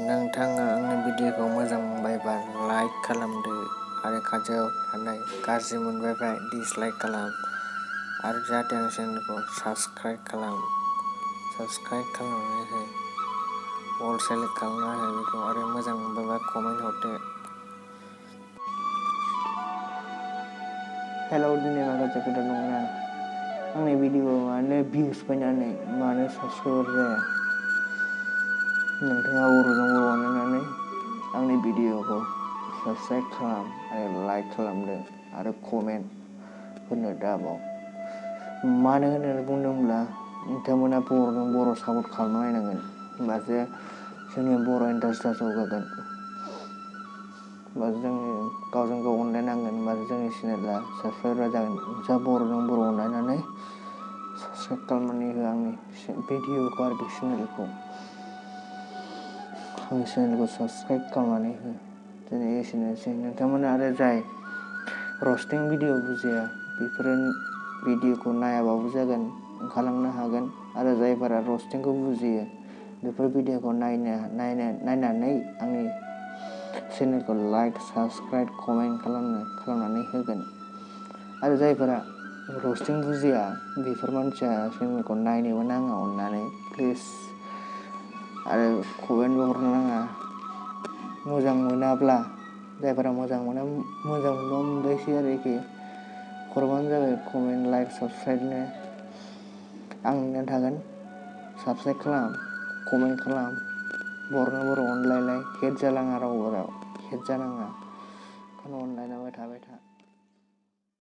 नोंथाङा आंनि भिडिअखौ मोजां मोनबायबा लाइक खालामदो आरो खाथियाव थानाय गाज्रि मोनबायबा डिसलाइक खालाम आरो जाहाथे आंनि चेनेलखौ साबस्क्राइब खालामनानै हो अल सेलेक्ट खालामना हो बेखौ आरो मोजां मोनबायबा कमेन्ट हरदो। हेलौ, दिनै माखासे खोथा दंना आंनि भिडिअ'आव मानो भिउस फैनानै मानो साबस्क्राइबार जाया। नोंथाङा बर'जों बर' अनलायनानै आंनि भिडिअ'खौ साबस्क्राइब खालाम आरो लाइक खालामदो आरो कमेन्ट होनो दाबाव। मानो होननानै बुंदोंब्ला नोंथांमोना बर'जों बर' सापर्ट खालामना नायनांगोन, होमबासो जोंनि बर' इन्डास्ट्रिया जौगागोन। होमबासो जोंनि गावजों गाव अनलायनांगोन, होमबासो जोंनि चेनेला साबस्क्राइबार जागोन। जा बर'जों बर' अनलायनानै साबस्क्राइब खालामनानै हो आंनि भिडिअ'खौ आरो चेनेलखौ साबस्क्राइब खालामनानै हो। दिनै एसेनोसै। नोंथांमोना आरो जाय रस्टिं भिडिअ बुजिया बेफोरो भिडिअखौ नायाबाबो जागोन, ओंखारलांनो हागोन। आरो जायफोरा रस्टिंखौ बुजियो बेफोर भिडिअखौ नायनानै आंनि चेनेलखौ लाइक, साबस्क्राइब, कमेन्ट खालामनानै होगोन। आरो जायफोरा रस्टिं बुजिया बेफोर मानसिया चेनेलखौ नायनोबो नाङा अननानै प्लिज। आरो कमेन्टबो हरनो नाङा मोजां मोनाब्ला। जायफोरा मोजां मोना मोजां मोनबा मोनबायसै आरोखि, हरबानो जाबाय कमेन्ट, लाइक, साबस्क्राइबनो। आं नेनानै थागोन। साबस्क्राइब खालाम, कमेन्ट खालाम, बर'जों बर' अनलायलाय, हेट जानाङा रावबो हेट जानाङा, ओंखायनो अनलायनानै थाबाय था।